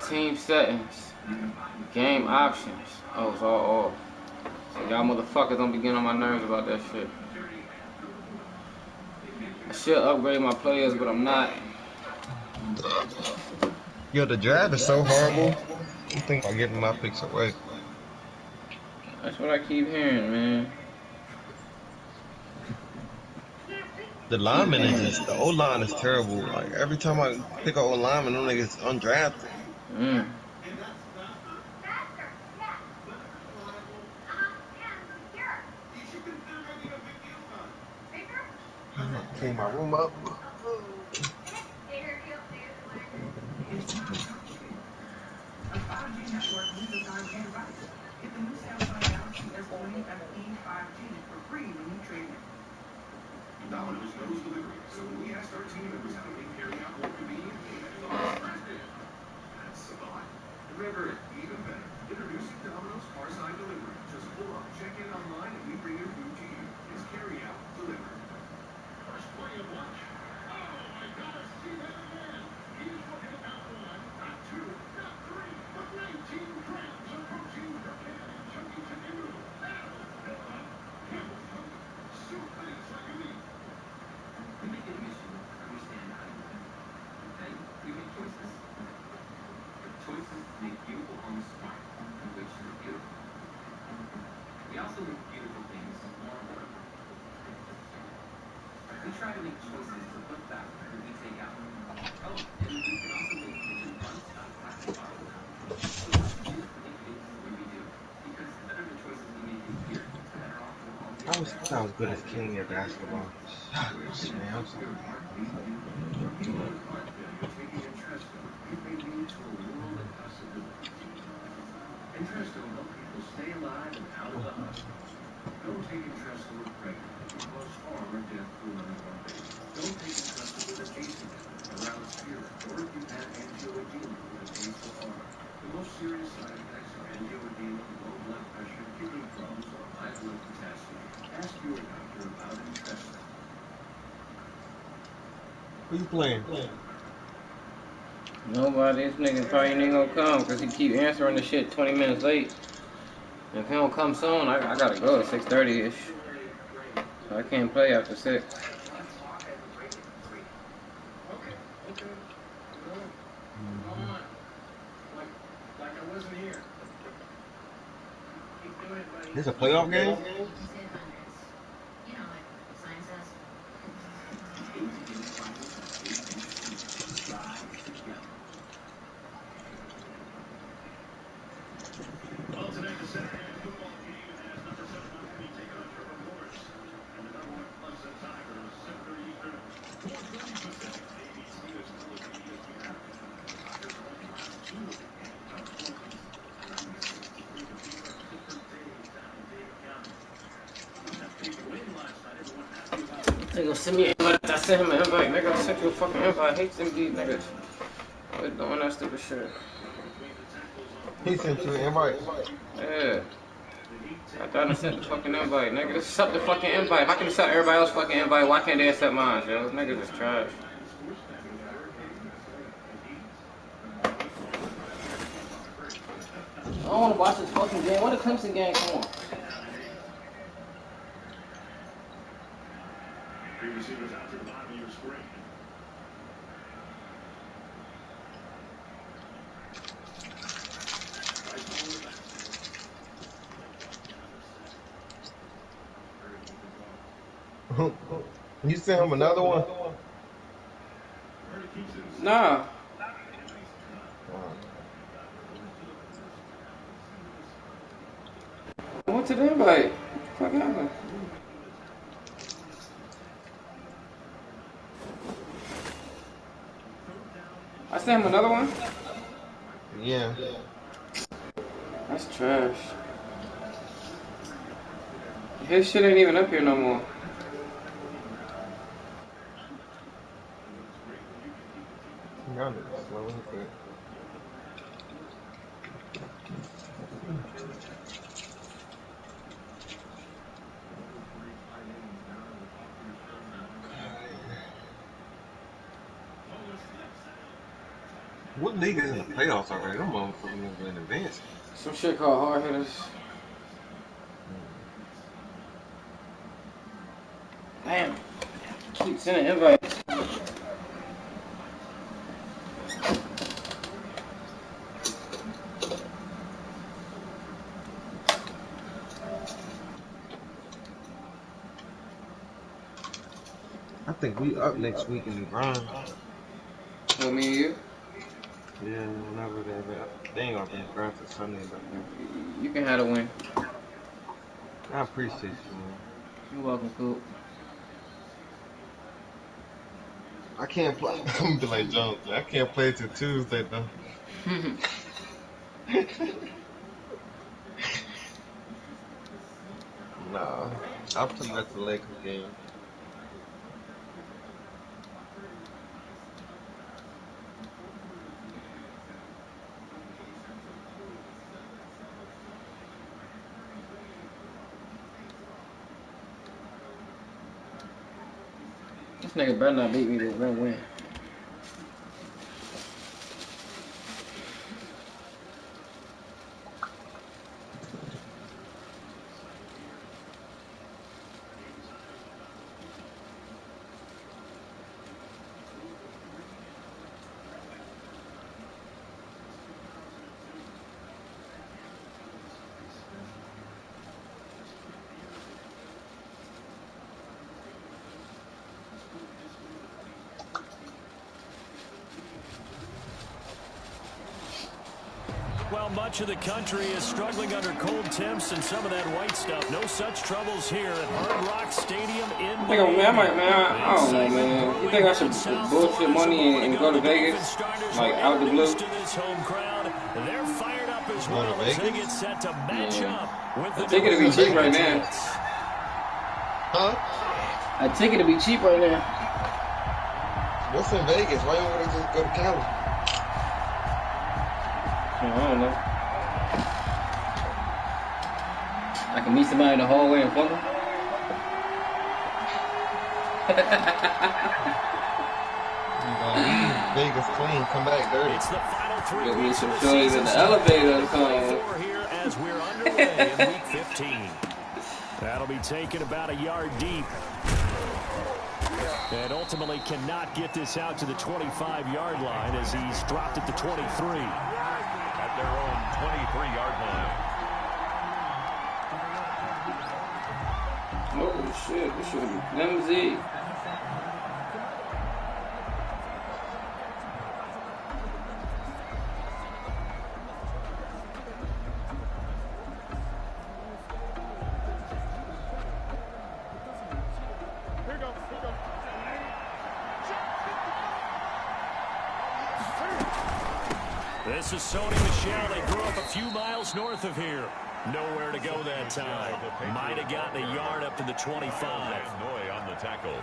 Team settings. Game options. Oh, it's all off. So y'all motherfuckers don't be getting on my nerves about that shit. I should upgrade my players, but I'm not. Yo, the draft is so horrible. I'm thinking about giving my picks away. That's what I keep hearing, man. The lineman is just, the O-line is terrible. Like, every time I pick an O-lineman, them niggas undrafted. Mm. Clean my room up. I was not as good as King at basketball. Shucks, man, I'm sorry. Who you playing? Nobody. This nigga probably ain't gonna come because he keep answering the shit 20 minutes late. And if he don't come soon, I gotta go at 6:30ish. So I can't play after 6. This a playoff game? They gonna send me an invite. I sent him an invite. Nigga, I sent you a fucking invite. I hate them these niggas. Quit doing that stupid shit. He sent you an invite. Yeah. I thought I sent the fucking invite. Nigga, just accept the fucking invite. If I can accept everybody else's fucking invite, why can't they accept mine, yo? Those niggas is trash. I don't wanna watch this fucking game. When the Clemson game come on? You sent him another one? Nah. I went to the invite. What the fuck happened? I sent him another one? Yeah. That's trash. His shit ain't even up here no more. Y'all niggas slow as a bitch. What league is in the playoffs already? Them motherfuckers in advance. Some shit called hard hitters. Damn. Keep sending invites. I think we up next week in the grind. With me and you? Yeah, whenever they ain't gonna be in the grind till Sunday. But You can have a win. I appreciate you, man. You're welcome, Coop. I can't play. I'm gonna be like Jones. I can't play till Tuesday though. Nah, I'll play at the Lakers game. This nigga better not beat me with one win. Well, much of the country is struggling under cold temps and some of that white stuff. No such troubles here at Hard Rock Stadium in Miami. I don't know, man. You think I should bullshit money and go to Vegas? Like, out the blue? They're fired up as well as they get set to match up with the ticket to be cheap right now. Huh? A ticket to be cheap right now. What's in Vegas? Why don't we just go to Cali? I don't know. I can meet somebody in the hallway and fuck them. Vegas clean, come back dirty. It's the final 3 Get me weeks some of the shows season. in the elevator. Here as we're underway in week 15. That'll be taken about a yard deep. And ultimately cannot get this out to the 25-yard line as he's dropped at the 23. At their own 23-yard line. Holy shit, this should be flimsy. This is Sony Michel. They grew up a few miles north of here. Nowhere to go that time. Might have gotten a yard up to the 25. Noy on the tackle.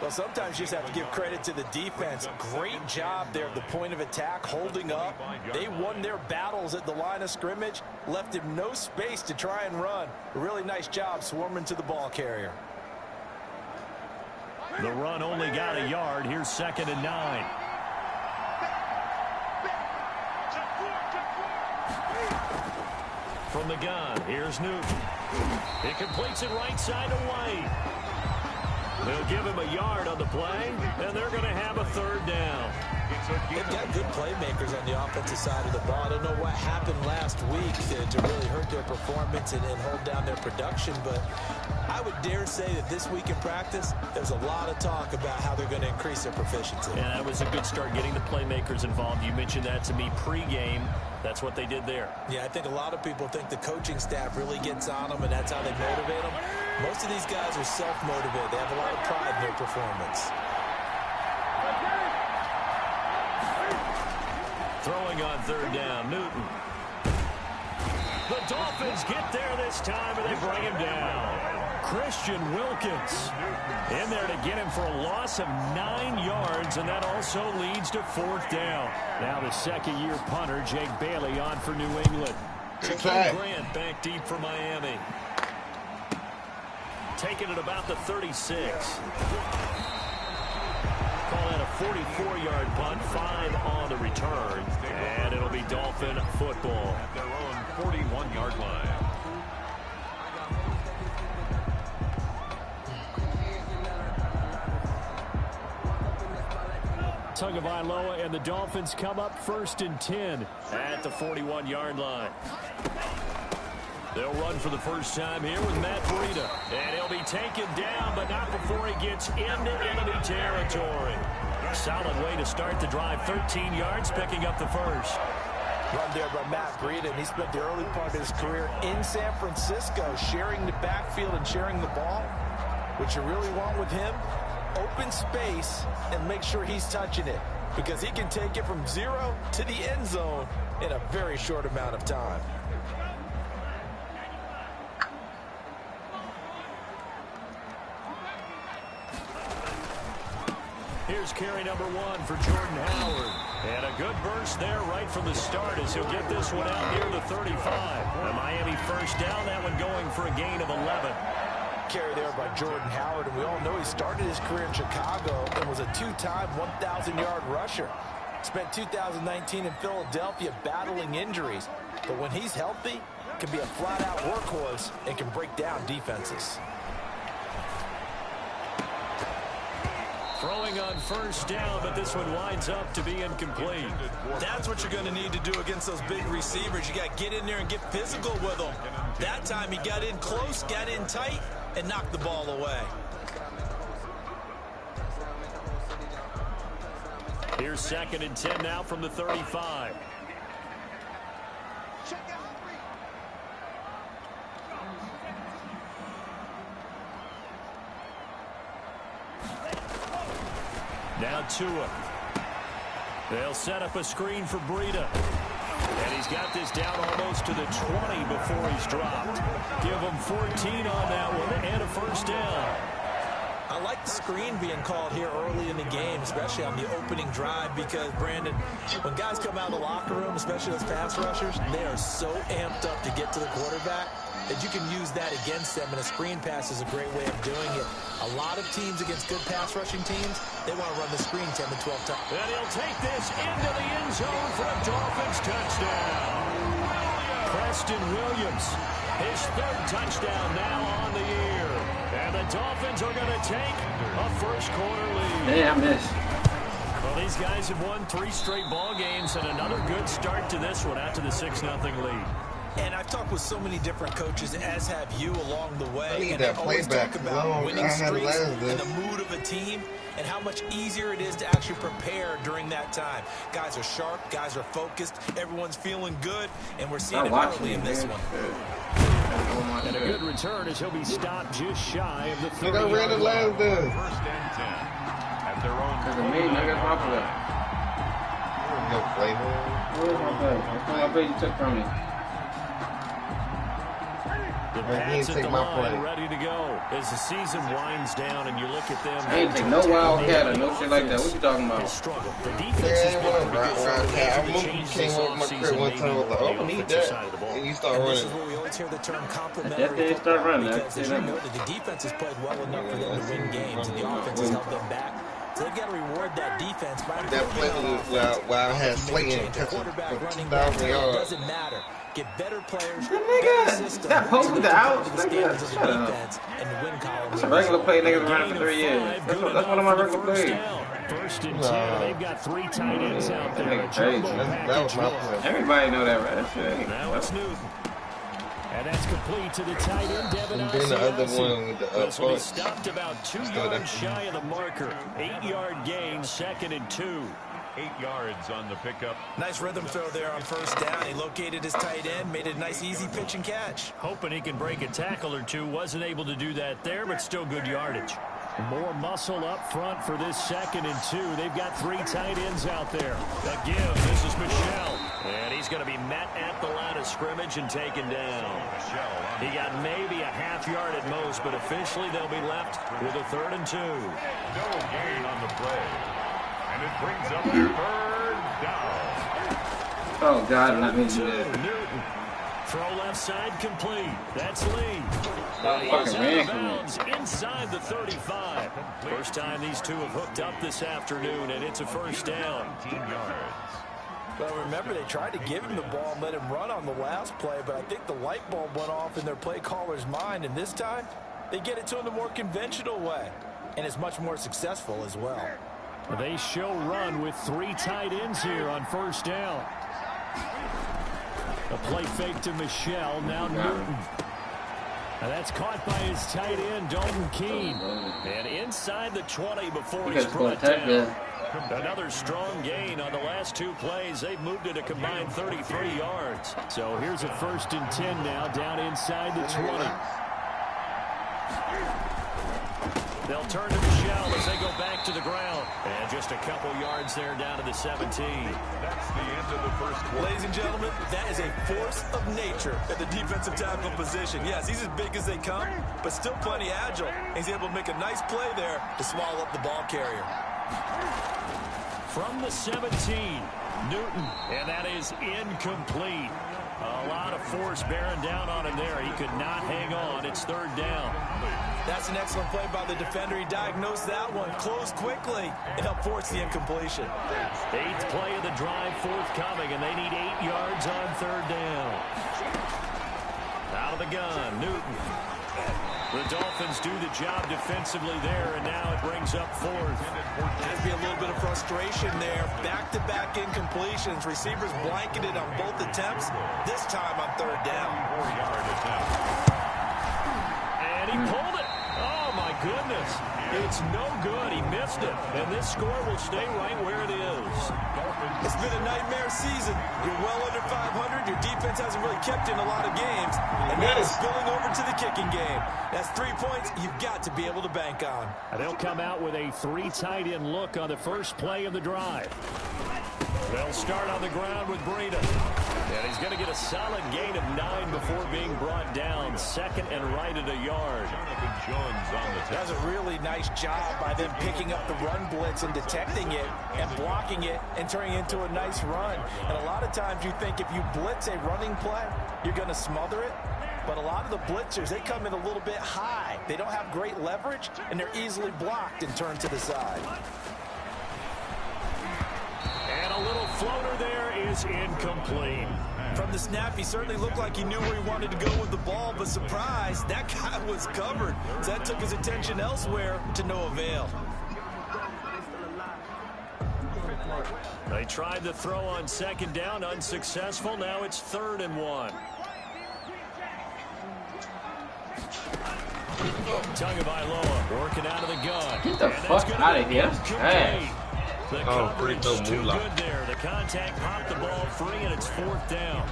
Well, sometimes you just have to give credit to the defense. Great job there at the point of attack, holding up. They won their battles at the line of scrimmage, left him no space to try and run. A really nice job swarming to the ball carrier. The run only got a yard. Here's 2nd and 9. From the gun, here's Newton. He completes it right side to White. They'll give him a yard on the play, and they're going to have a 3rd down. They've got good playmakers on the offensive side of the ball. I don't know what happened last week to really hurt their performance and hold down their production, but I would dare say that this week in practice, there's a lot of talk about how they're going to increase their proficiency. And that was a good start getting the playmakers involved. You mentioned that to me pregame. That's what they did there. Yeah, I think a lot of people think the coaching staff really gets on them, and that's how they motivate them. Most of these guys are self-motivated. They have a lot of pride in their performance. Throwing on 3rd down, Newton. The Dolphins get there this time, and they bring him down. Christian Wilkins in there to get him for a loss of 9 yards, and that also leads to 4th down. Now the 2nd-year punter, Jake Bailey, on for New England. Grant back deep for Miami. Taking it about the 36. Call that a 44-yard punt, 5 on the return, and it'll be Dolphin football. At their own 41-yard line. Tagovailoa and the Dolphins come up 1st and 10 at the 41-yard line. They'll run for the first time here with Matt Breida. And he'll be taken down, but not before he gets into enemy territory. Solid way to start the drive. 13 yards, picking up the first. Run there by Matt Breida, and he spent the early part of his career in San Francisco, sharing the backfield and sharing the ball. What you really want with him, open space and make sure he's touching it, because he can take it from 0 to the end zone in a very short amount of time. Here's carry number 1 for Jordan Howard. And a good burst there right from the start as he'll get this one out near the 35. A Miami first down, that one going for a gain of 11. Carry there by Jordan Howard, and we all know he started his career in Chicago and was a 2-time 1,000-yard rusher. Spent 2019 in Philadelphia battling injuries, but when he's healthy, can be a flat-out workhorse and can break down defenses. Throwing on first down, but this one winds up to be incomplete. That's what you're going to need to do against those big receivers. You got to get in there and get physical with them. That time he got in close, got in tight, and knocked the ball away. Here's 2nd and 10 now from the 35. Now Tua. They'll set up a screen for Breida. And he's got this down almost to the 20 before he's dropped. Give him 14 on that one and a first down. I like the screen being called here early in the game, especially on the opening drive, because, Brandon, when guys come out of the locker room, especially those pass rushers, they are so amped up to get to the quarterback that you can use that against them, and a screen pass is a great way of doing it. A lot of teams against good pass rushing teams, they want to run the screen 10 to 12 times. And he'll take this into the end zone for a Dolphins touchdown. Preston Williams, his 3rd touchdown now on the year. And the Dolphins are going to take a first-quarter lead. Damn, I missed. Well, these guys have won 3 straight ball games and another good start to this one after the 6-0 lead. And I've talked with so many different coaches, as have you, along the way. And they always talk about winning streaks and the mood of a team and how much easier it is to actually prepare during that time. Guys are sharp, guys are focused, everyone's feeling good, and we're seeing it early in this one. And a good return as he'll be stopped just shy of the 30. They ran it last day. 1st and 10. At their own. Because of me, nigga, my play. No play, man. Where's my play? That's my play you took from me. The Pats at the line, ready to go as the season winds down, and you look at them. I ain't take no wildcat or no shit like that. What you talking about? Struggle. The defense has been pretty good. I remember you came over my crib one time with the open, need that, and you start running. This is where we always hear the term complementary That start running. because as you know, the defense has played well enough for them to win games, and the offense has held them back. So they've got to reward that defense by that play was where I had Slayton catching for 2,000 yards. Doesn't matter. Get better players, nigga, better systems, that post with the outs, the standards of the defense, and the win column. That's a regular play niggas running for 3 years. That's one of my regular plays. 1st and 10. They've got 3 tight ends out there. That was my play. Everybody know that, right? That shit ain't. Now it's Newton. And that's complete to the tight end, Devin. And then the other one with the This one stopped about 2 yards shy of the marker. 8-yard gain, 2nd and 2. 8 yards on the pickup. Nice rhythm throw there on first down. He located his tight end, made a nice easy pitch and catch. Hoping he can break a tackle or two. Wasn't able to do that there, but still good yardage. More muscle up front for this 2nd and 2. They've got 3 tight ends out there. That gives. This is Michelle. And he's going to be met at the line of scrimmage and taken down. He got maybe a half yard at most, but officially they'll be left with a 3rd and 2. No gain on the play. And it brings up 3rd down. Oh, God, not me do that. Newton. Throw left side complete. That's Lee. Fucking He's out ran of from me. bounds inside the 35. First time these two have hooked up this afternoon, and it's a first down. 19 yards. Well, remember, they tried to give him the ball and let him run on the last play, but I think the light bulb went off in their play caller's mind, and this time they get it to him the more conventional way, and it's much more successful as well. They show run with 3 tight ends here on first down. A play fake to Michelle, now Newton. And that's caught by his tight end, Dalton Keene. And inside the 20 before he's brought down. Another strong gain on the last 2 plays. They've moved it a combined 33 yards. So here's a 1st and 10 now, down inside the 20. They'll turn to Michelle as they go back to the ground. And just a couple yards there down to the 17. That's the end of the first quarter. Ladies and gentlemen, that is a force of nature at the defensive tackle position. Yes, he's as big as they come, but still plenty agile. He's able to make a nice play there to swallow up the ball carrier. From the 17, Newton, and that is incomplete. A lot of force bearing down on him there. He could not hang on. It's 3rd down. That's an excellent play by the defender. He diagnosed that one, closed quickly, and helped force the incompletion. 8th play of the drive forthcoming, and they need 8 yards on 3rd down. Out of the gun, Newton. The Dolphins do the job defensively there, and now it brings up 4th. Has to be a little bit of frustration there. Back-to-back incompletions. Receivers blanketed on both attempts, this time on 3rd down. 4-yard attempt. And he pulled it. Oh, my goodness. It's no good. He missed it. And this score will stay right where it is. It's been a nightmare season. You're well under 500. Your defense hasn't really kept in a lot of games. And that is spilling over to the kicking game. That's 3 points you've got to be able to bank on. And they'll come out with a 3 tight end look on the first play of the drive. They'll start on the ground with Breida. And he's going to get a solid gain of 9 before being brought down. 2nd and right at a yard. That's a really nice job by them picking up the run blitz and detecting it and blocking it and turning it into a nice run. And a lot of times you think if you blitz a running play, you're going to smother it. But a lot of the blitzers, they come in a little bit high. They don't have great leverage, and they're easily blocked and turned to the side. And a little floater there is incomplete. From the snap, he certainly looked like he knew where he wanted to go with the ball, but surprise, that guy was covered. So that took his attention elsewhere to no avail. They tried the throw on 2nd down, unsuccessful. Now it's 3rd and 1. Tagovailoa working out of the gun. Get the fuck out of here. Hey. The coverage too good there. The contact popped the ball free, and it's 4th down.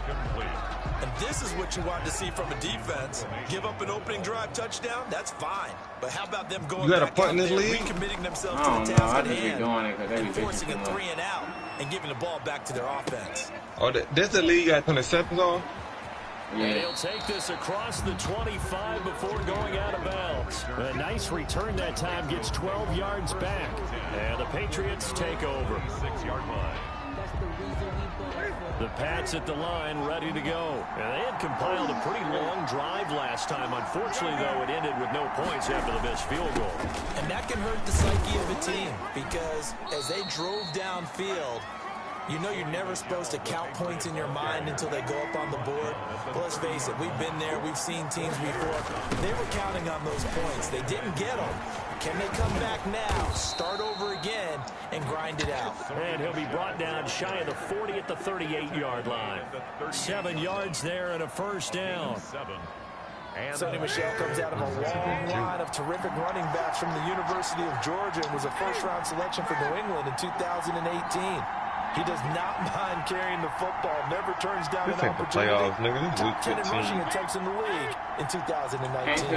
And this is what you want to see from a defense. Give up an opening drive touchdown, that's fine. But how about them going back out there, recommitting themselves to the task at hand, and forcing a 3 and out, and giving the ball back to their offense. Oh, this the league got 27 on? Yeah. And he'll take this across the 25 before going out of bounds. A nice return that time, gets 12 yards back. And the Patriots take over. 6-yard line. The Pats at the line, ready to go. And they had compiled a pretty long drive last time. Unfortunately, though, it ended with no points after the missed field goal. And that can hurt the psyche of a team, because as they drove downfield, you know you're never supposed to count points in your mind until they go up on the board. But let's face it, we've been there, we've seen teams before. They were counting on those points. They didn't get them. Can they come back now, start over again, and grind it out? And he'll be brought down shy of the 40 at the 38-yard line. 7 yards there and a 1st down. Sonny Michel comes out of a long line of terrific running backs from the University of Georgia and was a first-round selection for New England in 2018. He does not mind carrying the football, never turns down an opportunity. Top 10 in rushing attempts in the league in 2019.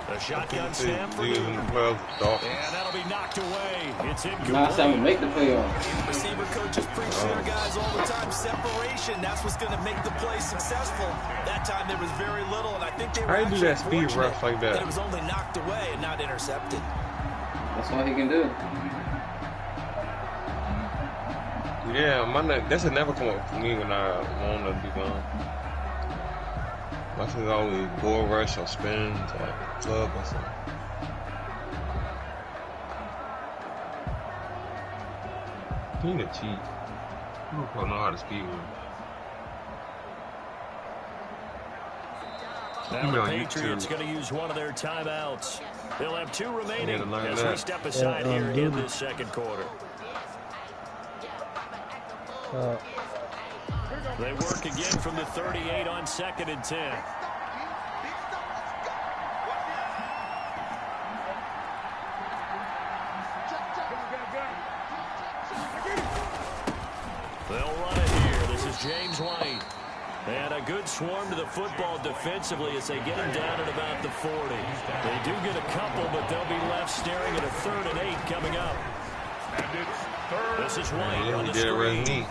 The shotgun snap for Newton. And that'll be knocked away. It's incomplete. Last time we make the playoff. Receiver coaches preach to their guys all the time. Separation, that's what's going to make the play successful. That time there was very little, and I think they were actually do that speed rush like that? It was only knocked away and not intercepted. That's all he can do. Yeah, that's never come up for me when I want to be gone. My shit always bull rush or spins or club or something. You need to cheat. You don't know how to speed run. Now the Patriots going to use one of their timeouts. They'll have 2 remaining as we step aside here in this second quarter. They work again from the 38 on 2nd and 10. They'll run it here. This is James White. And a good swarm to the football defensively as they get him down at about the 40. They do get a couple, but they'll be left staring at a 3rd and 8 coming up. And it's 3rd. This is White on the screen.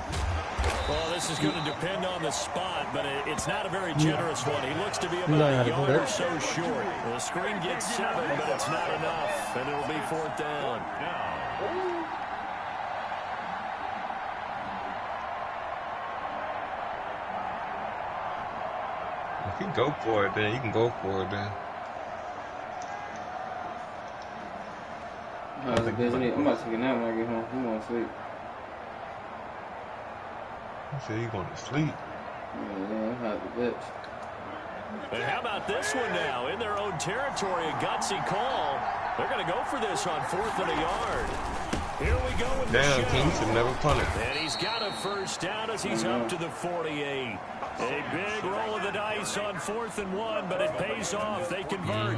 Well, this is going to depend on the spot, but it's not a very generous one. He looks to be about a yard or so short. The screen gets 7, but it's not enough, and it'll be 4th down. If you go for it, then you can go for it, then. I'm about to take a nap when I get home. I'm going to sleep. You said you going to sleep. Yeah, I'm hot the bitch. And how about this one now? In their own territory, a gutsy call. They're going to go for this on 4th and a yard. Here we go with the show. Damn, King should never punt it. And he's got a 1st down as he's up to the 48. A big roll of the dice on 4th and 1, but it pays off. They convert.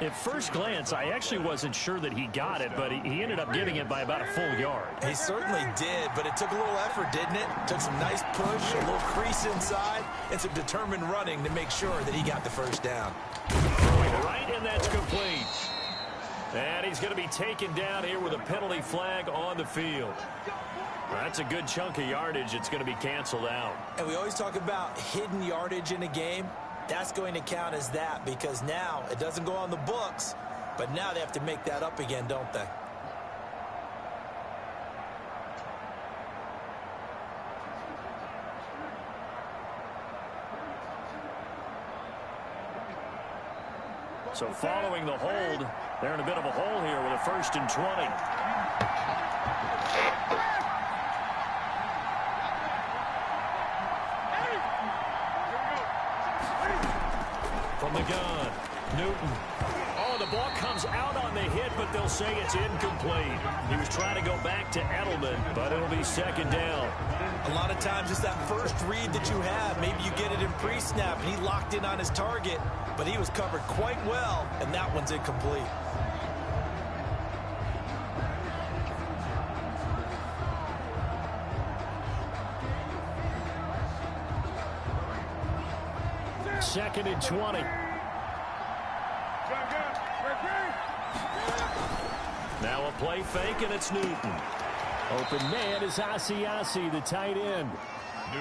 At first glance, I actually wasn't sure that he got it, but he ended up getting it by about a full yard. He certainly did, but it took a little effort, didn't it? Took some nice push, a little crease inside, and some determined running to make sure that he got the 1st down. Right, and that's complete. And he's going to be taken down here with a penalty flag on the field. That's a good chunk of yardage. It's going to be canceled out. And we always talk about hidden yardage in a game. That's going to count as that because now it doesn't go on the books, but now they have to make that up again, don't they? So following the hold, they're in a bit of a hole here with a 1st and 20. From the gun, Newton. Oh, the ball comes out on the hit, but they'll say it's incomplete. He was trying to go back to Edelman, but it'll be 2nd down. A lot of times it's that first read that you have. Maybe you get it in pre-snap, and he locked in on his target, but he was covered quite well, and that one's incomplete. Second and 20. Now a play fake, and it's Newton. Open man is Asiasi, the tight end.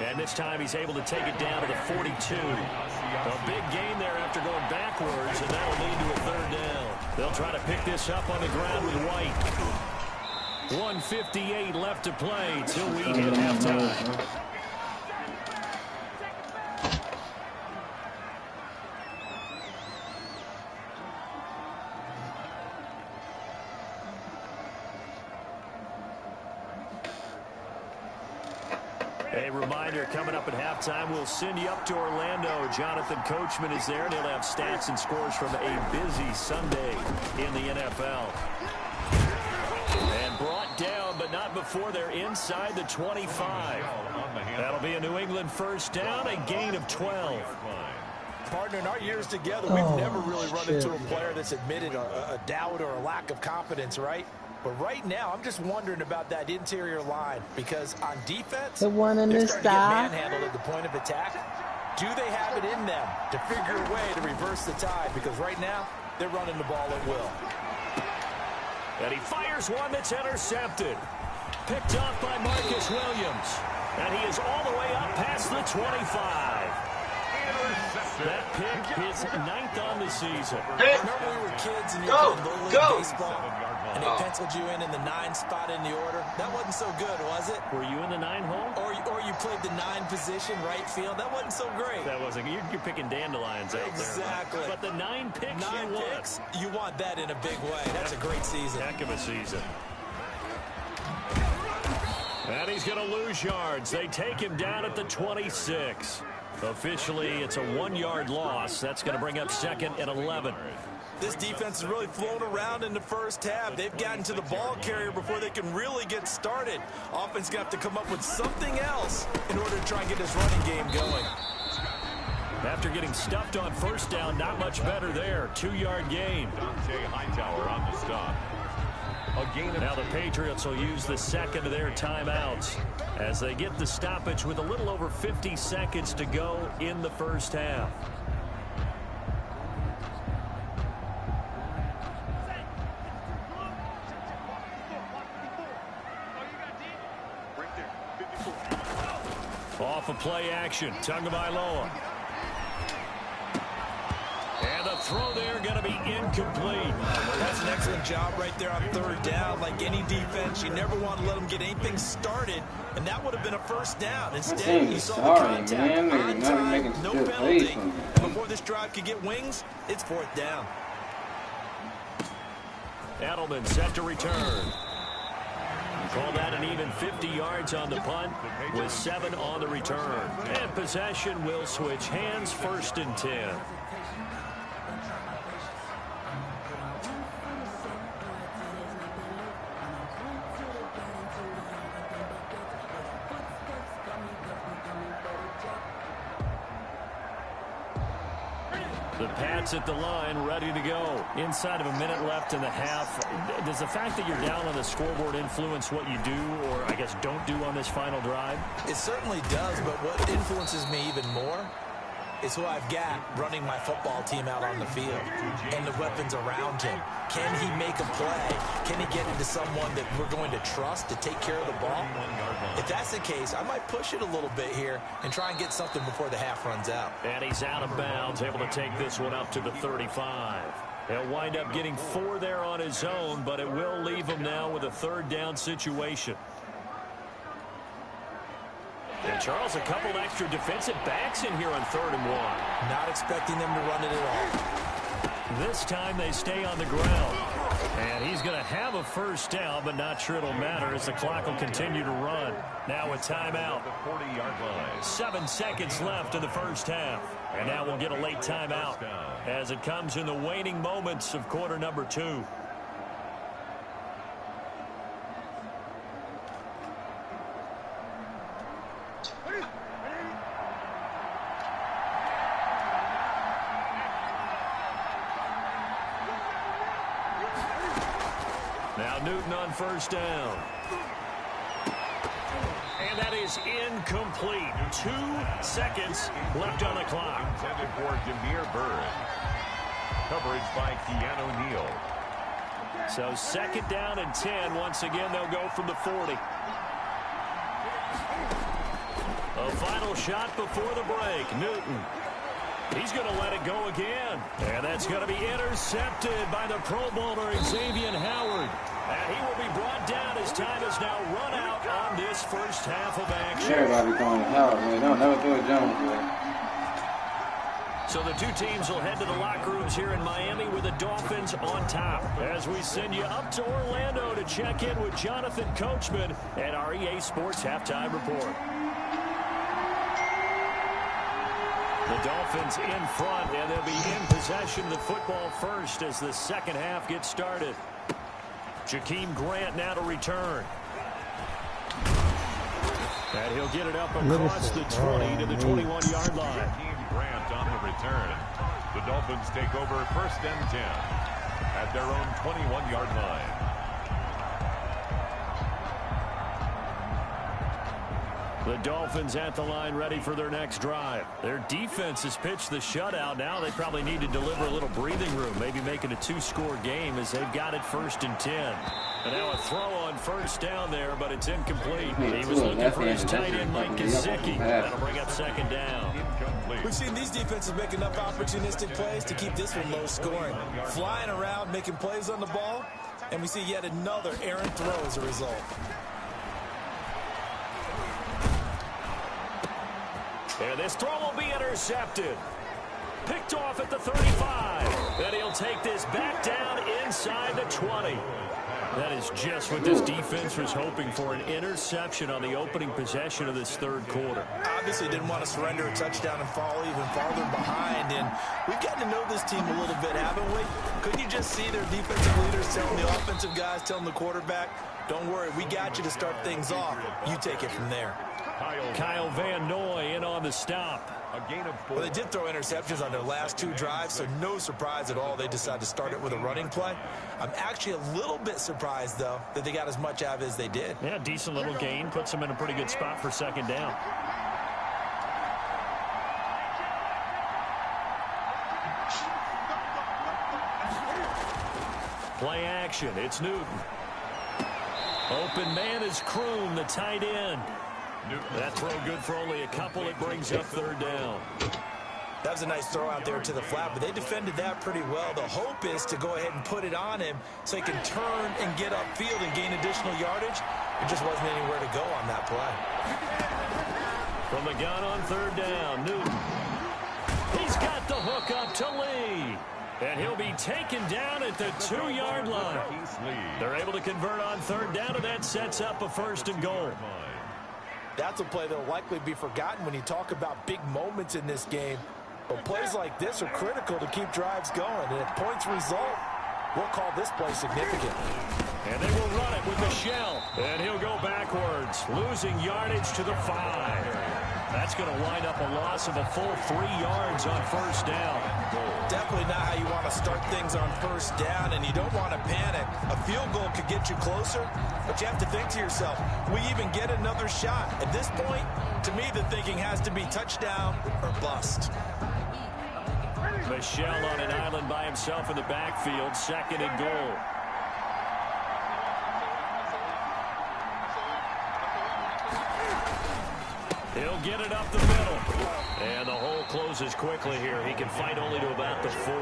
And this time he's able to take it down to the 42. A big gain there after going backwards, and that'll lead to a 3rd down. They'll try to pick this up on the ground with White. 1:58 left to play till we hit halftime. A reminder, coming up at halftime, we'll send you up to Orlando. Jonathan Coachman is there, and he'll have stats and scores from a busy Sunday in the NFL. And brought down, but not before they're inside the 25. That'll be a New England 1st down, a gain of 12. Partner, in our years together, we've never really run into a player that's admitted a doubt or a lack of confidence, right? But right now, I'm just wondering about that interior line because on defense, the one in they're the starting to sky. get manhandled at the point of attack. Do they have it in them to figure a way to reverse the tide? Because right now, they're running the ball at will. And he fires one that's intercepted. Picked off by Marcus Williams. And he is all the way up past the 25. That pick is 9th on the season. Remember we were kids and you played Little League baseball? and they penciled you in the 9 spot in the order. That wasn't so good, was it? Were you in the 9 hole? Or you played the 9 position, right field. That wasn't so great. That wasn't. You're picking dandelions out exactly. there. But the 9 picks, 9 picks, you want that in a big way. That's a great season. Heck of a season. And he's going to lose yards. They take him down at the 26. Officially, it's a 1-yard loss. That's going to bring up 2nd and 11. This defense has really flown around in the first half. They've gotten to the ball carrier before they can really get started. Offense going to have to come up with something else in order to try and get this running game going. After getting stuffed on first down, not much better there. 2-yard gain. Dante Hightower on the stop. Now the Patriots will use the second of their timeouts as they get the stoppage with a little over 50 seconds to go in the first half. Off of play action, Tagovailoa. And the throw there going to be incomplete. That's an excellent job right there on 3rd down. Like any defense, you never want to let them get anything started, and that would have been a first down. Instead, you saw the contact on time, no penalty. Before this drive could get wings, it's 4th down. Edelman set to return. Call that an even 50 yards on the punt with 7 on the return. And possession will switch hands, 1st and 10. The Pats at the line, ready to go. Inside of a minute left in the half. Does the fact that you're down on the scoreboard influence what you do, or I guess don't do on this final drive? It certainly does, but what influences me even more is who I've got running my football team out on the field and the weapons around him. Can he make a play? Can he get into someone that we're going to trust to take care of the ball? If that's the case, I might push it a little bit here and try and get something before the half runs out. And he's out of bounds, able to take this one up to the 35. He'll wind up getting 4 there on his own, but it will leave him now with a 3rd down situation. And Charles, a couple extra defensive backs in here on 3rd and 1. Not expecting them to run it at all. This time they stay on the ground. And he's going to have a first down, but not sure it'll matter as the clock will continue to run. Now a timeout. 40-yard line. 7 seconds left in the first half. And now we'll get a late timeout as it comes in the waning moments of quarter number 2. Now Newton on first down. And that is incomplete. 2 seconds left on the clock. Intended for Jameer Byrd. Coverage by Keanu Neal. So 2nd down and 10. Once again, they'll go from the 40. A final shot before the break. Newton. He's going to let it go again. And that's going to be intercepted by the Pro Bowler Xavier Howard. And he will be brought down as time has now run out on this first half of action. Everybody going to Howard, man. Don't never throw it Jones, man. So the 2 teams will head to the locker rooms here in Miami with the Dolphins on top. As we send you up to Orlando to check in with Jonathan Coachman and our EA Sports Halftime Report. The Dolphins in front, and they'll be in possession of the football first as the second half gets started. Jakeem Grant now to return. And he'll get it up across the 20 to the 21-yard line. Jakeem Grant on the return. The Dolphins take over 1st and 10 at their own 21-yard line. The Dolphins at the line ready for their next drive. Their defense has pitched the shutout. Now they probably need to deliver a little breathing room, maybe make it a 2-score game as they've got it 1st and 10. And now a throw on first down there, but it's incomplete. He was looking for his tight end, Mike Gesicki. That'll bring up 2nd down. We've seen these defenses make enough opportunistic plays to keep this one low scoring. Flying around, making plays on the ball, And we see yet another errant throw as a result. And this throw will be intercepted. Picked off at the 35. Then he'll take this back down inside the 20. That is just what this defense was hoping for, an interception on the opening possession of this third quarter. Obviously didn't want to surrender a touchdown and fall even farther behind. And we've gotten to know this team a little bit, haven't we? Couldn't you just see their defensive leaders telling the offensive guys, telling the quarterback, don't worry, we got you to start things off. You take it from there. Kyle Van Noy in on the stop. A gain of 4. Well, they did throw interceptions on their last 2 drives, so no surprise at all they decided to start it with a running play. I'm actually a little bit surprised, though, that they got as much out of it as they did. Yeah, decent little gain. Puts them in a pretty good spot for second down. Play action. It's Newton. Open man is Kroon, the tight end. That throw good for only a couple. It brings up third down. That was a nice throw out there to the flat, but they defended that pretty well. The hope is to go ahead and put it on him so he can turn and get upfield and gain additional yardage. There just wasn't anywhere to go on that play. From the gun on third down, Newton. He's got the hook up to Lee. And he'll be taken down at the 2-yard line. They're able to convert on third down, and that sets up a 1st and goal. That's a play that will likely be forgotten when you talk about big moments in this game. But plays like this are critical to keep drives going. And if points result, we'll call this play significant. And they will run it with Michelle. And he'll go backwards, losing yardage to the 5. That's going to wind up a loss of a full 3 yards on 1st down. Definitely not how you want to start things on 1st down, and you don't want to panic. A field goal could get you closer, but you have to think to yourself, we even get another shot. At this point, to me, the thinking has to be touchdown or bust. Michelle on an island by himself in the backfield, 2nd and goal. He'll get it up the middle. And the hole closes quickly here. He can fight only to about the 4.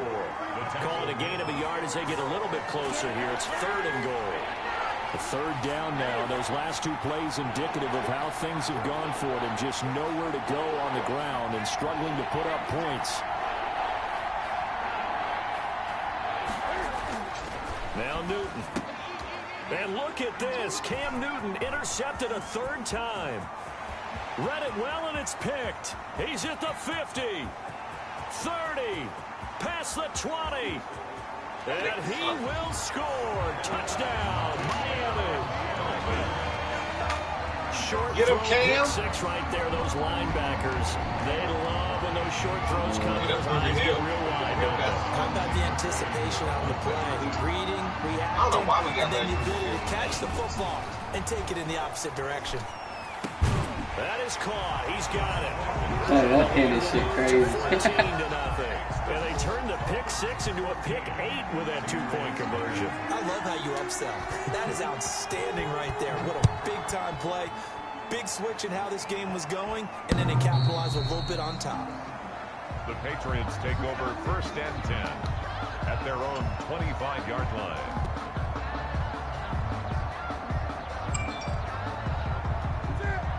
Call it a gain of a yard as they get a little bit closer here. It's 3rd and goal. The 3rd down now. Those last 2 plays indicative of how things have gone for them. Just nowhere to go on the ground and struggling to put up points. Now Newton. And look at this. Cam Newton intercepted a 3rd time. Read it well, and it's picked. He's at the 50, 30, past the 20, and he will score. Touchdown, Miami. Short Get him, throw, Cam. pick 6 right there, those linebackers. They love when those short throws come. Those eyes get real wide, don't they? How about the anticipation on the play? Reading, reacting, and then the ability to catch the football and take it in the opposite direction. That is caught. He's got it. That game is shit crazy. 14-0. And they turned the pick 6 into a pick 8 with that 2-point conversion. I love how you upsell. That is outstanding right there. What a big-time play. Big switch in how this game was going, and then they capitalized a little bit on top. The Patriots take over 1st and 10 at their own 25-yard line.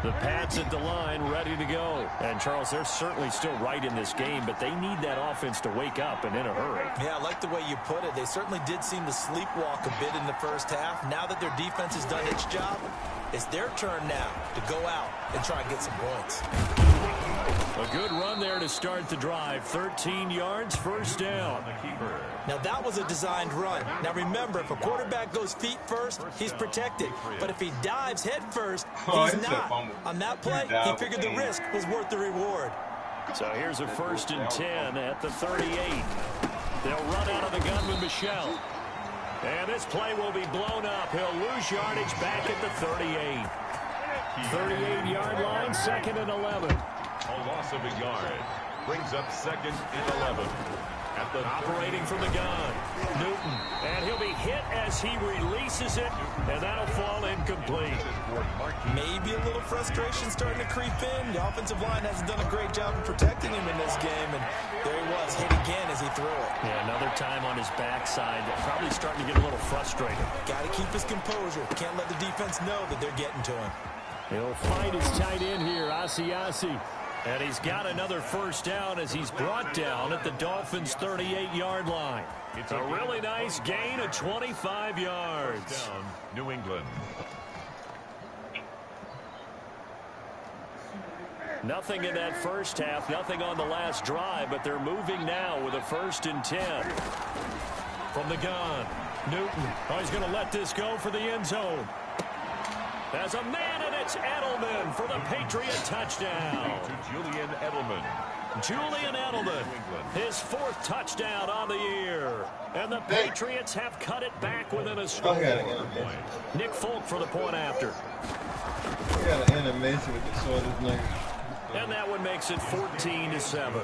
The Pats at the line, ready to go. And, Charles, they're certainly still right in this game, but they need that offense to wake up and in a hurry. Yeah, I like the way you put it. They certainly did seem to sleepwalk a bit in the 1st half. Now that their defense has done its job, it's their turn now to go out and try and get some points. A good run there to start the drive. 13 yards, 1st down. Now, that was a designed run. Now, remember, if a quarterback goes feet first, he's protected. But if he dives head first, he's not. On that play, he figured the risk was worth the reward. So here's a 1st and 10 at the 38. They'll run out of the gun with Michelle. And this play will be blown up. He'll lose yardage back at the 38. 38-yard line, 2nd and 11. A loss of a yard brings up 2nd and 11. Operating from the gun, Newton, and he'll be hit as he releases it, and that'll fall incomplete. Maybe a little frustration starting to creep in. The offensive line hasn't done a great job of protecting him in this game, and there he was, hit again as he threw it. Yeah, another time on his backside, probably starting to get a little frustrated. Got to keep his composure. Can't let the defense know that they're getting to him. He'll fight his tight end here, Asiasi. And he's got another first down as he's brought down at the Dolphins' 38-yard line. It's a really nice gain of 25 yards. Down, New England. Nothing in that first half, nothing on the last drive, but they're moving now with a 1st and 10. From the gun, Newton. Oh, he's going to let this go for the end zone. There's a man, and it's Edelman for the Patriot touchdown. To Julian Edelman. Julian Edelman, his 4th touchdown on the year. And the Patriots have cut it back within a score. Nick Folk for the point after. We got an animation with the shortest nigga. And that one makes it 14-7.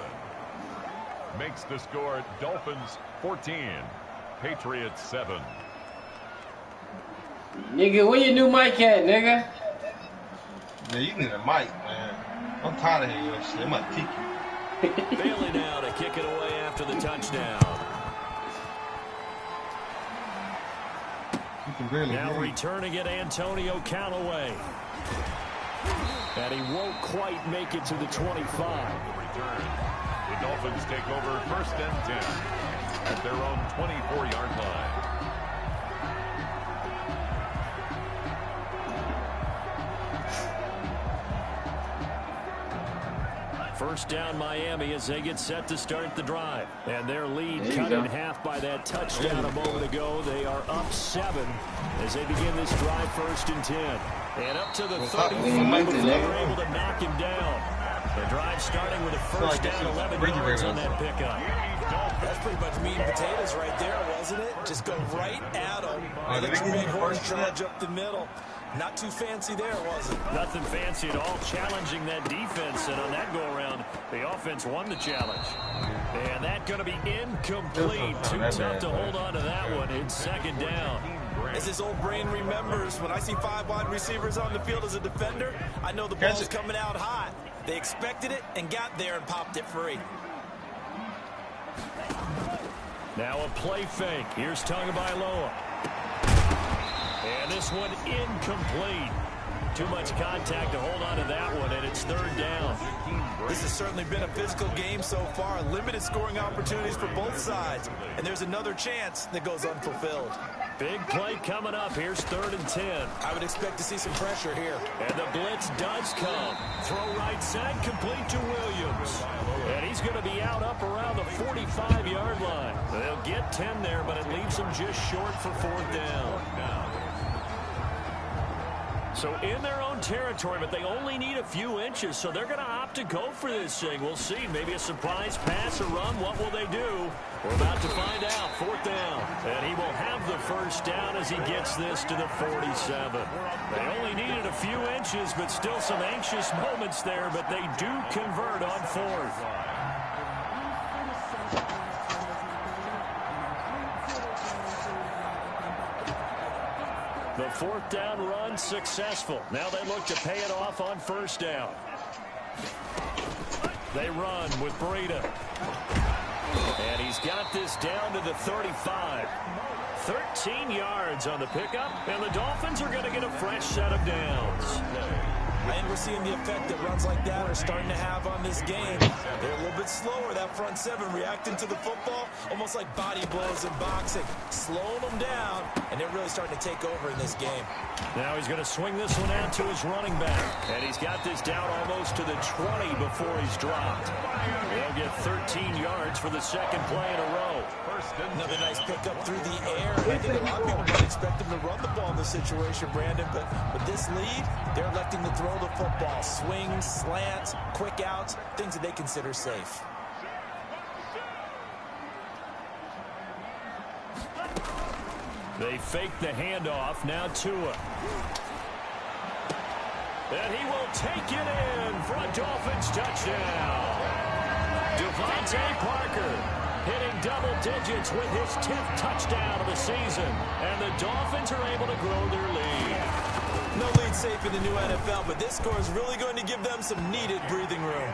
Makes the score Dolphins 14, Patriots 7. Nigga, where your new mic at, nigga? Yeah, you need a mic, man. I'm tired of hearing your shit. I'm gonna kick you. Bailey now to kick it away after the touchdown. You can barely Now hear returning it, Antonio Callaway. And he won't quite make it to the 25. Return. The Dolphins take over 1st and 10 at their own 24-yard line. First down Miami as they get set to start the drive. And their lead cut in half by that touchdown a moment ago. They are up 7 as they begin this drive 1st and 10. And up to the 35 before they're able to knock him down. The drive starting with a first down, 11 yards on that pickup. That's pretty much meat and potatoes right there, wasn't it? Just go right at him. Let your big horse charge up the middle. Not too fancy there, was it? Nothing fancy at all, challenging that defense. And on that go-around, the offense won the challenge. And that's going to be incomplete. Too tough to hold on to that one. It's 2nd down. As his old brain remembers, when I see 5 wide receivers on the field as a defender, I know the ball's coming out hot. They expected it and got there and popped it free. Now a play fake. Here's Tagovailoa. And this one incomplete. Too much contact to hold on to that one, and it's 3rd down. This has certainly been a physical game so far. Limited scoring opportunities for both sides. And there's another chance that goes unfulfilled. Big play coming up. Here's 3rd and 10. I would expect to see some pressure here. And the blitz does come. Throw right side, complete to Williams. And he's going to be out up around the 45-yard line. They'll get 10 there, but it leaves them just short for 4th down. So in their own territory, but they only need a few inches, so they're going to opt to go for this thing. We'll see. Maybe a surprise pass or run. What will they do? We're about to find out. 4th down. And he will have the first down as he gets this to the 47. They only needed a few inches, but still some anxious moments there, but they do convert on 4th. The 4th down run successful. Now they look to pay it off on 1st down. They run with Breida. And he's got this down to the 35. 13 yards on the pickup, and the Dolphins are going to get a fresh set of downs. And we're seeing the effect that runs like that are starting to have on this game. They're a little bit slower, that front 7, reacting to the football, almost like body blows in boxing, slowing them down, and they're really starting to take over in this game. Now he's going to swing this one out to his running back, and he's got this down almost to the 20 before he's dropped. They'll get 13 yards for the 2nd play in a row. Another nice pickup through the air, and I think a lot of people might expect him to run the ball in this situation, Brandon, but with this lead, they're electing to throw the football. Swings, slants, quick outs, things that they consider safe. They fake the handoff. Now Tua. And he will take it in for a Dolphins touchdown. Devontae Parker. hitting double digits with his 10th touchdown of the season. And the Dolphins are able to grow their lead. No lead safe in the new NFL, but this score is really going to give them some needed breathing room.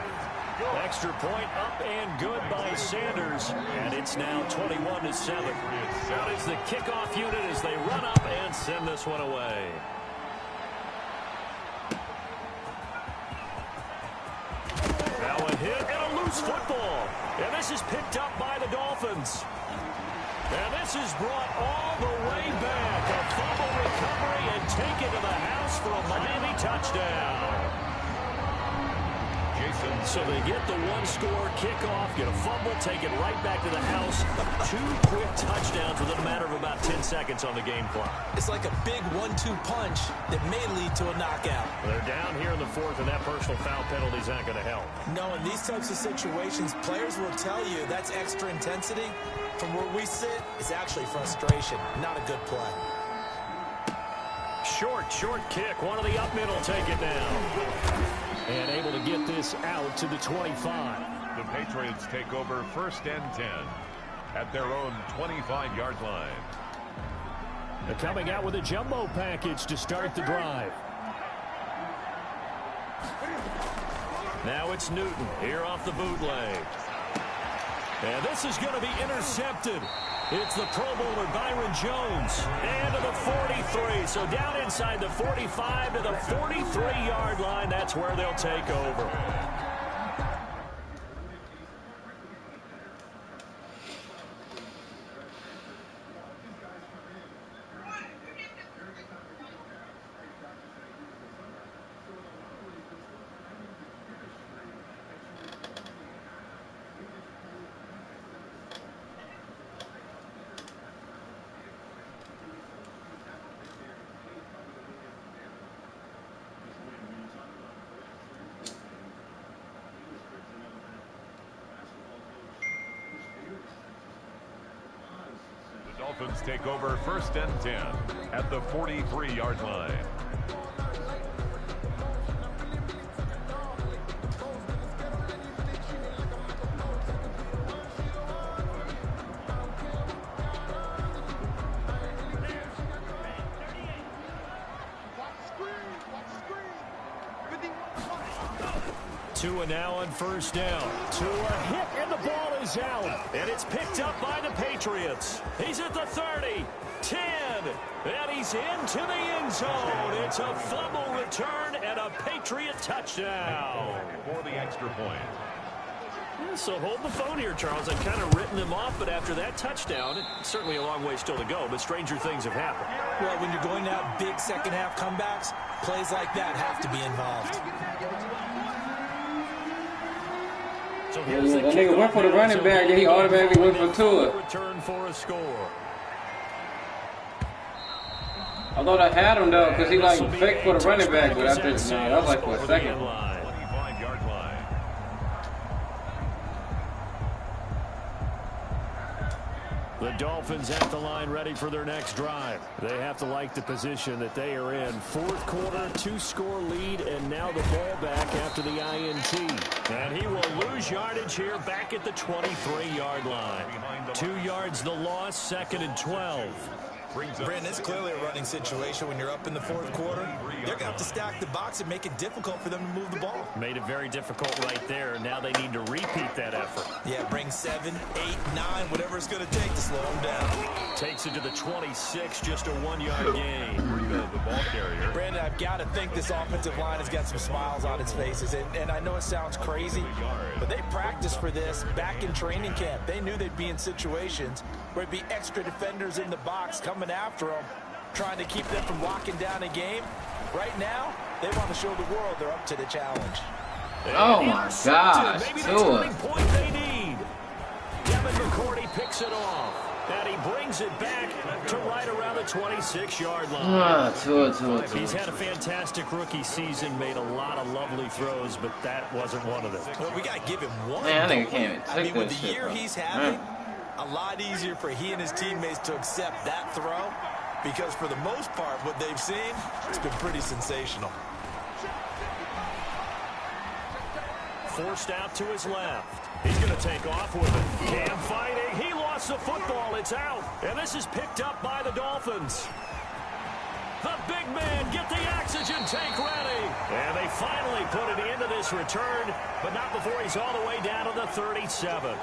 Extra point up and good by Sanders. And it's now 21-7. That is the kickoff unit as they run up and send this one away. Now a hit and a loose football. And this is picked up by the Dolphins. And this is brought all the way back. A fumble recovery and taken to the house for a Miami touchdown. So they get the one-score kickoff, get a fumble, take it right back to the house. 2 quick touchdowns within a matter of about 10 seconds on the game clock. It's like a big 1-2 punch that may lead to a knockout. They're down here in the 4th, and that personal foul penalty is not going to help. No, in these types of situations, players will tell you that's extra intensity. From where we sit, it's actually frustration, not a good play. Short kick. One of the up middle take it down. And able to get this out to the 25. The Patriots take over 1st and 10 at their own 25-yard line. They're coming out with a jumbo package to start the drive. Now it's Newton here off the bootleg. And this is going to be intercepted. It's the Pro Bowler Byron Jones. And to the 43. So down inside the 45 to the 43-yard line. That's where they'll take over. Dolphins take over 1st and 10 at the 43-yard line. Tua now on 1st down. Tua hit and the ball is out. And it's picked up by the Patriots. He's at the 30, 10, and he's into the end zone. It's a fumble return and a Patriot touchdown. For the extra point. Yeah, so hold the phone here, Charles. I've kind of written them off, but after that touchdown, it's certainly a long way still to go, but stranger things have happened. Well, when you're going out big second-half comebacks, plays like that have to be involved. So Yeah, that nigga went for the running back, then he automatically went for Tua. Return for a score. I thought I had him though, because he like faked for the running back, but after that was like for a second. 25-yard line. The Dolphins at the line ready for their next drive. They have to like the position that they are in. 4th quarter, 2-score lead, and now the ball back after the INT. And he will lose yardage here back at the 23-yard line. 2 yards the loss, 2nd and 12. Brandon, it's clearly a running situation when you're up in the 4th quarter. They're going to have to stack the box and make it difficult for them to move the ball. Made it very difficult right there. Now they need to repeat that effort. Yeah, bring 7, 8, 9, whatever it's going to take to slow them down. Takes it to the 26, just a 1-yard gain. The ball carrier. Brandon, I've got to think this offensive line has got some smiles on its faces. And I know it sounds crazy, but they practiced for this back in training camp. They knew they'd be in situations where there'd be extra defenders in the box coming after them, trying to keep them from locking down a game. Right now, they want to show the world they're up to the challenge. Oh my gosh, Maybe the Tua. turning point they need. Devin McCourty picks it off. And he brings it back to right around the 26-yard line. Tua. He's had a fantastic rookie season, made a lot of lovely throws, but that wasn't one of them. Well, we got to give him one. Man, I think I can't even I take mean, this with the shit, year bro. he's having, a lot easier for he and his teammates to accept that throw, because for the most part, what they've seen, it's been pretty sensational. forced out to his left. He's going to take off with it. Cam fighting. He lost the football. It's out. And this is picked up by the Dolphins. The big man, get the oxygen tank ready. And they finally put an end to this return, but not before he's all the way down to the 37.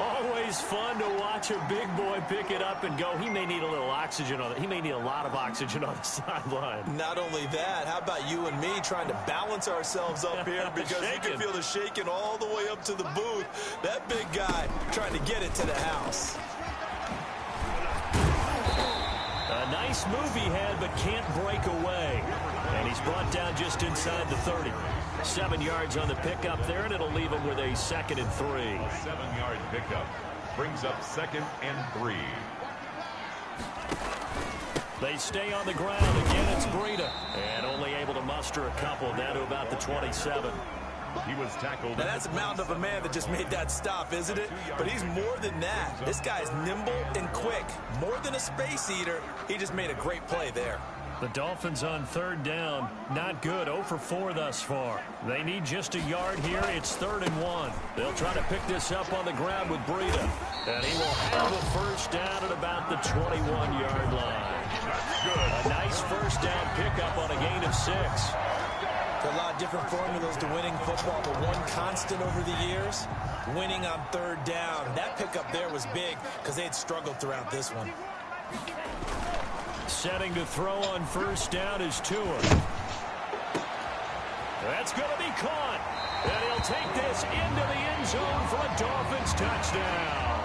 Always fun to watch a big boy pick it up and go. He may need a little oxygen on it. He may need a lot of oxygen on the sideline. Not only that, how about you and me trying to balance ourselves up here because you can feel the shaking all the way up to the booth. That big guy trying to get it to the house. A nice move he had, but can't break away. And he's brought down just inside the 30. 7 yards on the pickup there, and it'll leave him with a 2nd and 3. 7-yard pickup brings up 2nd and 3. They stay on the ground. Again, it's Breida. And only able to muster a couple down to about the 27. He was tackled. Now that's a mountain of a man that just made that stop, isn't it? But he's more than that. This guy's nimble and quick. More than a space eater. He just made a great play there. The Dolphins on 3rd down. Not good. 0 for 4 thus far. They need just a yard here. It's 3rd and 1. They'll try to pick this up on the ground with Breida. And he will have a first down at about the 21-yard line. A nice first down pickup on a gain of 6. There are a lot of different formulas to winning football, but one constant over the years, winning on 3rd down. That pickup there was big because they had struggled throughout this one. Setting to throw on first down is Tua. That's going to be caught. And he'll take this into the end zone for a Dolphins touchdown.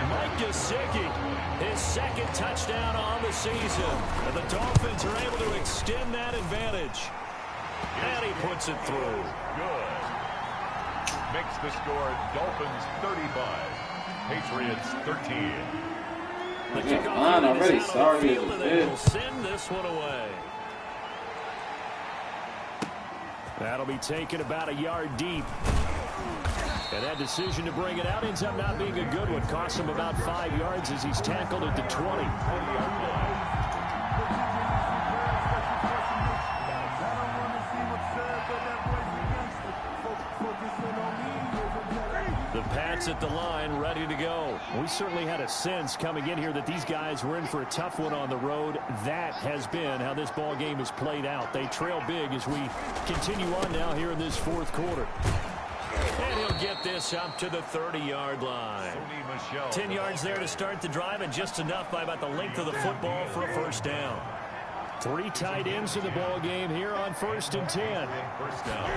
Mike Gesicki, his 2nd touchdown on the season. And the Dolphins are able to extend that advantage. And he puts it through. Good. Makes the score Dolphins 35, Patriots 13. The kickoff I'm is already out sorry on the field, as and a they will bitch. send this one away. That'll be taken about a yard deep. And that decision to bring it out ends up not being a good one. Costs him about 5 yards as he's tackled at the 20. The Pats at the line, ready to go. We certainly had a sense coming in here that these guys were in for a tough one on the road. That has been how this ball game has played out. They trail big as we continue on now here in this 4th quarter. And he'll get this up to the 30-yard line. 10 yards there to start the drive, and just enough by about the length of the football for a first down. 3 tight ends in the ball game here on 1st and 10. First down.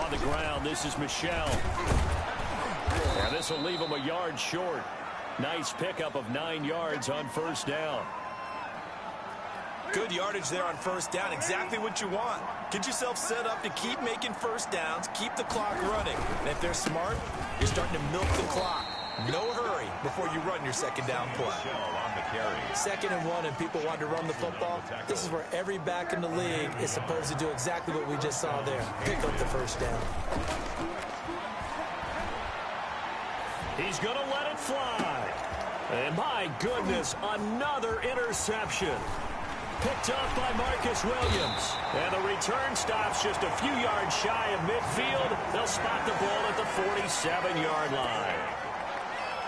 On the ground, this is Michel. And this will leave him a yard short. Nice pickup of 9 yards on first down. Good yardage there on first down. Exactly what you want. Get yourself set up to keep making first downs, keep the clock running. And if they're smart, you're starting to milk the clock. No hurry before you run your 2nd down play. On the carry. 2nd and 1 and people want to run the football. This is where every back in the league is supposed to do exactly what we just saw there. Pick up the first down. He's going to let it fly. And my goodness, another interception. Picked up by Marcus Williams. And the return stops just a few yards shy of midfield. They'll spot the ball at the 47-yard line.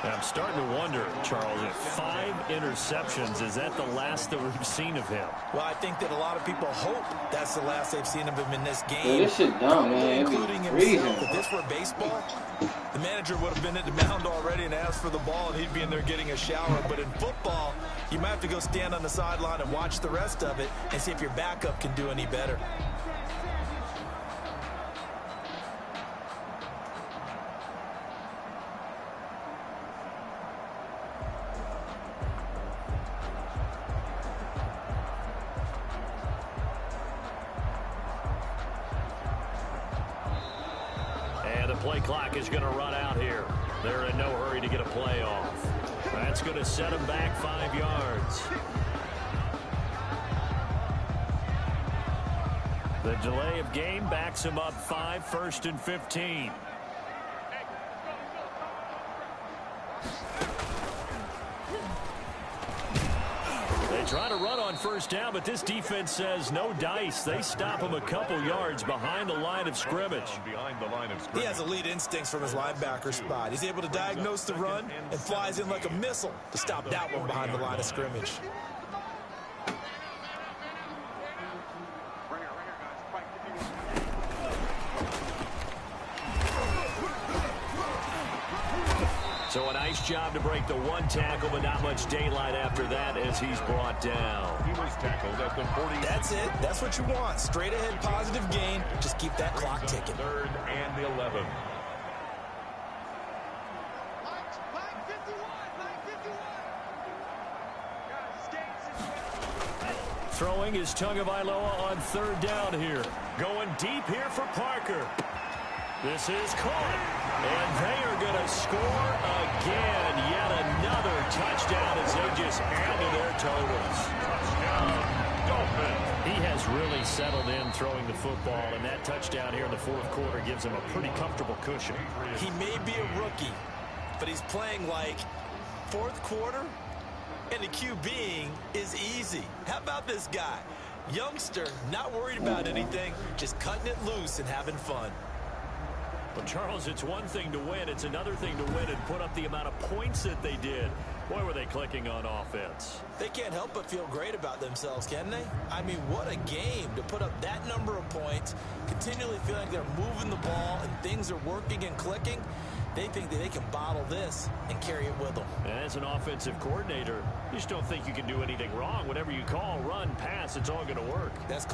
I'm starting to wonder, Charles, if 5 interceptions, is that the last that we've seen of him? Well, I think that a lot of people hope that's the last they've seen of him in this game. Yeah, this shit dumb, man. Including It be himself. freezing. If this were baseball, the manager would have been at the mound already and asked for the ball, and he'd be in there getting a shower. But in football, you might have to go stand on the sideline and watch the rest of it and see if your backup can do any better. Play clock is going to run out here. They're in no hurry to get a play off. That's going to set them back 5 yards. The delay of game backs them up 5, 1st and 15. They Trying to run on first down, but this defense says no dice. They stop him a couple yards behind the line of scrimmage. He has elite instincts from his linebacker spot. He's able to diagnose the run and flies in like a missile to stop that one behind the line of scrimmage. So a nice job to break the one tackle, but not much daylight after that as he's brought down. He was tackled at the 40. That's it. That's what you want. Straight ahead positive gain. Just keep that clock ticking. 3rd and 11. Throwing is Tagovailoa on 3rd down here. Going deep here for Parker. This is caught. And they are going to score again. Yet another touchdown as they just add to their totals. Touchdown, Dolphins. He has really settled in throwing the football, and that touchdown here in the 4th quarter gives him a pretty comfortable cushion. He may be a rookie, but he's playing like 4th quarter, and the QBing is easy. How about this guy? Youngster, not worried about anything, just cutting it loose and having fun. Well, Charles, it's one thing to win. It's another thing to win and put up the amount of points that they did. Boy, were they clicking on offense. They can't help but feel great about themselves, can they? I mean, what a game to put up that number of points, continually feeling like they're moving the ball and things are working and clicking. They think that they can bottle this and carry it with them. And as an offensive coordinator, you just don't think you can do anything wrong. Whatever you call, run, pass, it's all going to work. That's